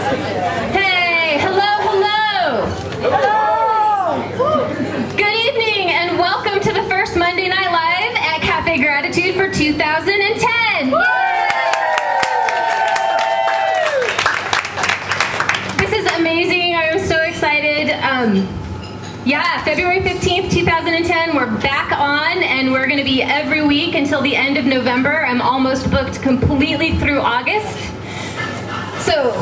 Hey, hello. Good evening and welcome to the first Monday Night Live at Cafe Gratitude for 2010. This is amazing. I am so excited. Yeah, February 15th, 2010, we're back on, and we're going to be every week until the end of November. I'm almost booked completely through August. So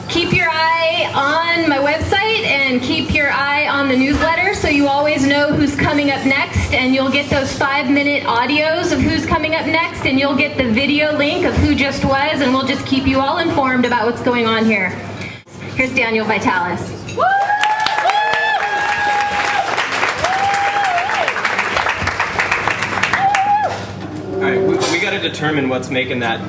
keep your eye on my website and keep your eye on the newsletter so you always know who's coming up next, and you'll get those 5-minute audios of who's coming up next, and you'll get the video link of who just was, and we'll just keep you all informed about what's going on here. Here's Daniel Vitalis. Woo! Alright, we gotta determine what's making that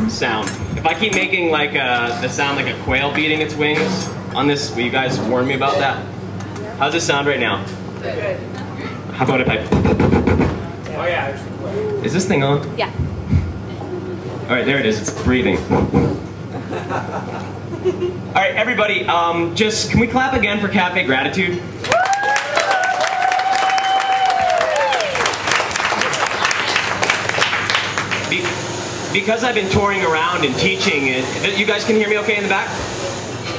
sound. If I keep making like the sound like a quail beating its wings on this, will you guys warn me about that? How's this sound right now? Good. How about if I... Oh yeah. Is this thing on? Yeah. Alright, there it is, it's breathing. Alright, everybody, just, can we clap again for Cafe Gratitude? Because I've been touring around and teaching, you guys can hear me okay in the back?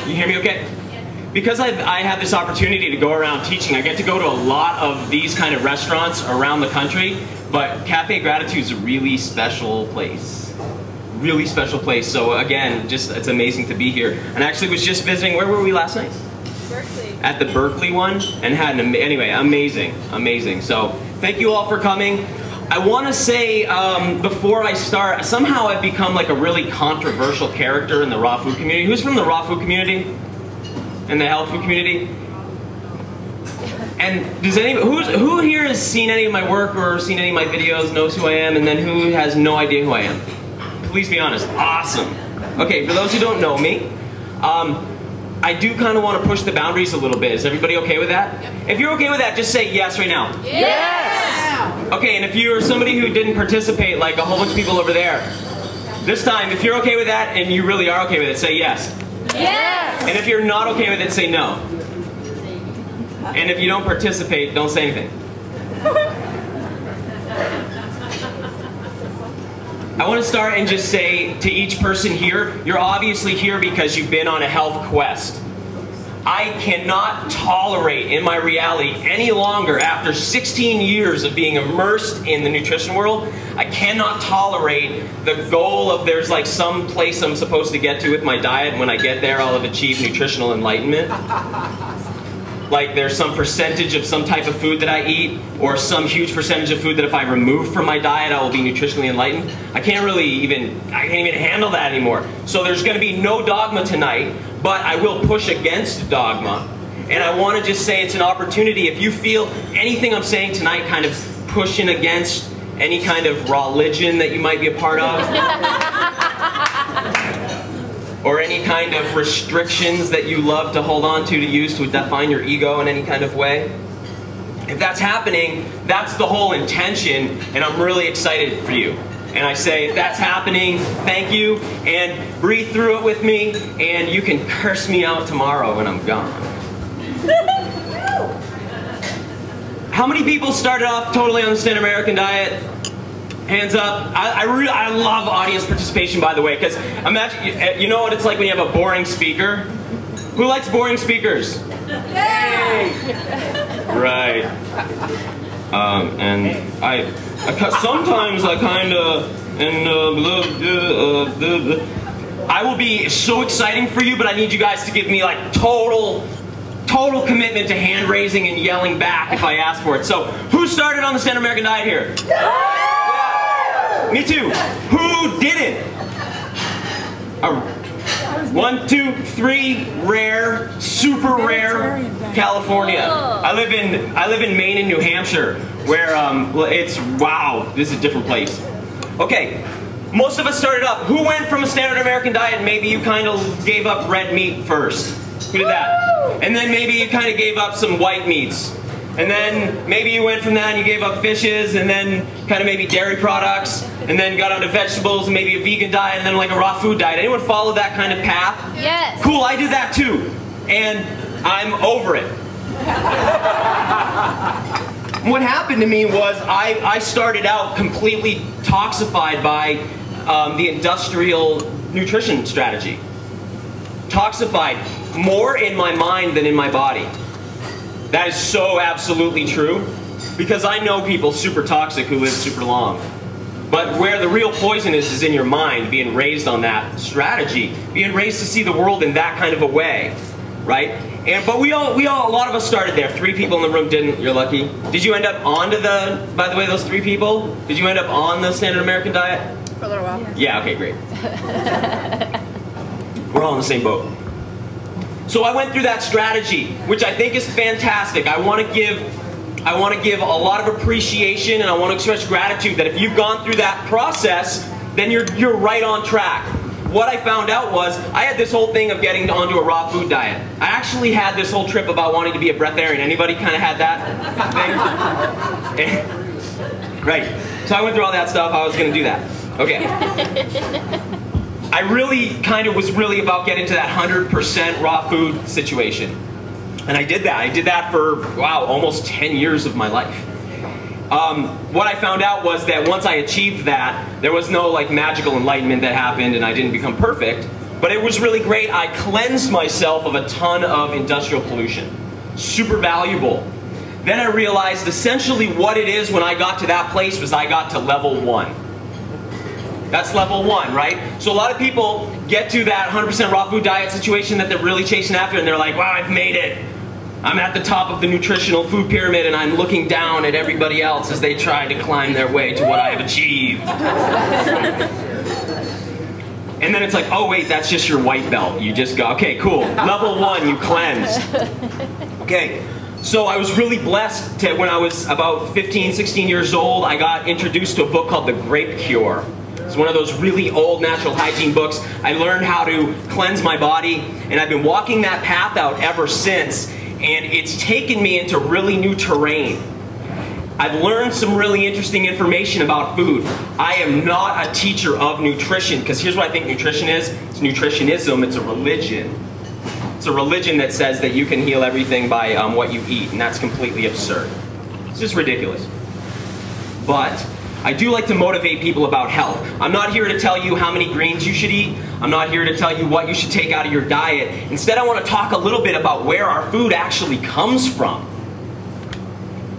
You hear me okay? Because I have this opportunity to go around teaching, I get to go to a lot of these kind of restaurants around the country, but Cafe Gratitude is a really special place. Really special place. So again, just it's amazing to be here. And I actually was just visiting, where were we last night? Berkeley. At the Berkeley one, and had an anyway, amazing, amazing. So thank you all for coming. I want to say, before I start, somehow I've become like a really controversial character in the raw food community. Who's from the raw food community? And the health food community? And does who here has seen any of my work or seen any of my videos, knows who I am, and then who has no idea who I am? Please be honest. Awesome. Okay, for those who don't know me, I do kind of want to push the boundaries a little bit. Is everybody okay with that? Yep. If you're okay with that, just say yes right now. Yes! Okay, and if you're somebody who didn't participate, like a whole bunch of people over there, this time, if you're okay with that and you really are okay with it, say yes. Yes! And if you're not okay with it, say no. And if you don't participate, don't say anything. I want to start and just say to each person here, you're obviously here because you've been on a health quest. I cannot tolerate in my reality any longer, after 16 years of being immersed in the nutrition world, I cannot tolerate the goal of there's like some place I'm supposed to get to with my diet, and when I get there I'll have achieved nutritional enlightenment. Like there's some percentage of some type of food that I eat, or some huge percentage of food that if I remove from my diet I will be nutritionally enlightened. I can't even handle that anymore. So there's going to be no dogma tonight, but I will push against dogma. And I want to just say it's an opportunity, if you feel anything I'm saying tonight kind of pushing against any kind of religion that you might be a part of, or any kind of restrictions that you love to hold on to use to define your ego in any kind of way. If that's happening, that's the whole intention, and I'm really excited for you. And I say, if that's happening, thank you, and breathe through it with me, and you can curse me out tomorrow when I'm gone. How many people started off totally on the standard American diet? Hands up. I love audience participation, by the way, because imagine, you know what it's like when you have a boring speaker? Who likes boring speakers? Yay! Right. And sometimes I kind of, I will be so exciting for you, but I need you guys to give me like total commitment to hand raising and yelling back if I ask for it. So, who started on the standard American diet here? Me too. Who didn't? 1, 2, 3, rare, super rare, California. I live in Maine and New Hampshire, where it's, wow, this is a different place. Okay, most of us started up. Who went from a standard American diet and maybe you kind of gave up red meat first? Who did that? And then maybe you kind of gave up some white meats. And then maybe you went from that and you gave up fishes, and then kind of maybe dairy products, and then got onto vegetables and maybe a vegan diet, and then like a raw food diet. Anyone follow that kind of path? Yes. Cool, I did that too. And I'm over it. What happened to me was I started out completely toxified by the industrial nutrition strategy. Toxified more in my mind than in my body. That is so absolutely true, because I know people super toxic who live super long. But where the real poison is in your mind, being raised on that strategy, being raised to see the world in that kind of a way, right? But a lot of us started there. 3 people in the room didn't. You're lucky. Did you end up onto the, by the way, those 3 people? Did you end up on the standard American diet? For a little while. Yeah, okay, great. We're all in the same boat. So I went through that strategy, which I think is fantastic. I want to give a lot of appreciation, and I want to express gratitude that if you've gone through that process, then you're right on track. What I found out was, I had this whole thing of getting onto a raw food diet. I actually had this whole trip about wanting to be a breatharian. Anybody kind of had that thing? Right. So I went through all that stuff. I was going to do that. Okay. I really kind of was really about getting to that 100% raw food situation. And I did that. I did that for, wow, almost 10 years of my life. What I found out was that once I achieved that, there was no like magical enlightenment that happened and I didn't become perfect, but it was really great. I cleansed myself of a ton of industrial pollution. Super valuable. Then I realized essentially what it is when I got to that place was I got to level 1. That's level 1, right? So a lot of people get to that 100% raw food diet situation that they're really chasing after, and they're like, wow, I've made it. I'm at the top of the nutritional food pyramid and I'm looking down at everybody else as they try to climb their way to what I have achieved. And then it's like, oh wait, that's just your white belt. You just go, okay, cool. Level 1, you cleansed. Okay, so I was really blessed to, when I was about 15, 16 years old, I got introduced to a book called The Grape Cure. It's one of those really old natural hygiene books. I learned how to cleanse my body, and I've been walking that path out ever since. And it's taken me into really new terrain. I've learned some really interesting information about food. I am not a teacher of nutrition, because here's what I think nutrition is. It's nutritionism. It's a religion. It's a religion that says that you can heal everything by what you eat, and that's completely absurd. It's just ridiculous. But I do like to motivate people about health. I'm not here to tell you how many greens you should eat. I'm not here to tell you what you should take out of your diet. Instead, I want to talk a little bit about where our food actually comes from.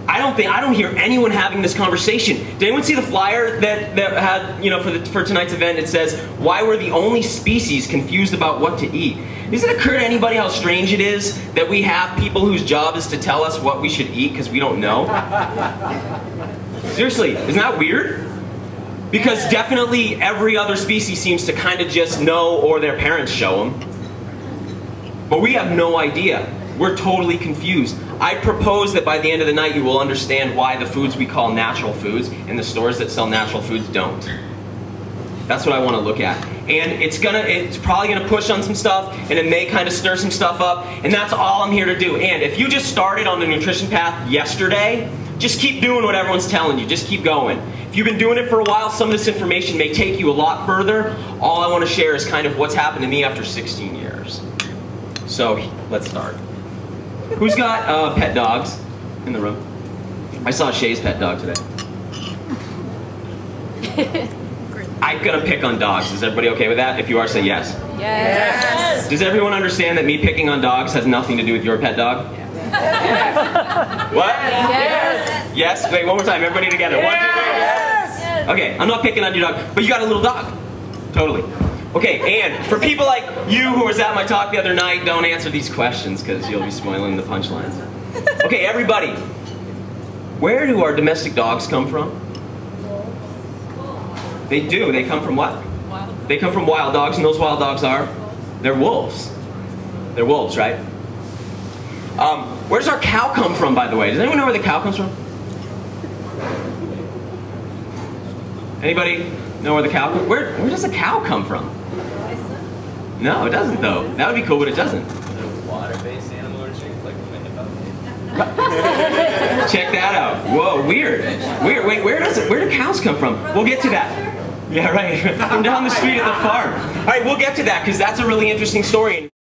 I don't hear anyone having this conversation. Did anyone see the flyer that had, you know, for tonight's event? It says, why we're the only species confused about what to eat. Does it occur to anybody how strange it is that we have people whose job is to tell us what we should eat because we don't know? Seriously, isn't that weird? Because definitely every other species seems to kind of just know, or their parents show them. But we have no idea. We're totally confused. I propose that by the end of the night you will understand why the foods we call natural foods and the stores that sell natural foods don't. That's what I want to look at. And it's probably gonna push on some stuff, and it may kind of stir some stuff up, and that's all I'm here to do. And if you just started on the nutrition path yesterday, just keep doing what everyone's telling you. Just keep going. If you've been doing it for a while, some of this information may take you a lot further. All I want to share is kind of what's happened to me after 16 years. So let's start. Who's got pet dogs in the room? I saw Shay's pet dog today. I'm gonna pick on dogs. Is everybody okay with that? If you are, say yes. Yes. Does everyone understand that me picking on dogs has nothing to do with your pet dog? What? Yes. Yes? Wait, one more time. Everybody together. Yes. 1, 2, 3. Yes. Okay, I'm not picking on your dog, but you got a little dog. Totally. Okay, and for people like you who was at my talk the other night, don't answer these questions because you'll be spoiling the punchlines. Okay, everybody. Where do our domestic dogs come from? They do. They come from what? Wild. They come from wild dogs, and those wild dogs are? They're wolves. They're wolves, right? Where does our cow come from, by the way? Does anyone know where the cow comes from? Anybody know where the cow comes from? Where does the cow come from? No, it doesn't, though. That would be cool, but it doesn't. Water-based animal or shaped like a Check that out. Whoa, weird. Weird. Wait, where do cows come from? We'll get to that. Yeah, right. From down the street at the farm. All right, we'll get to that because that's a really interesting story.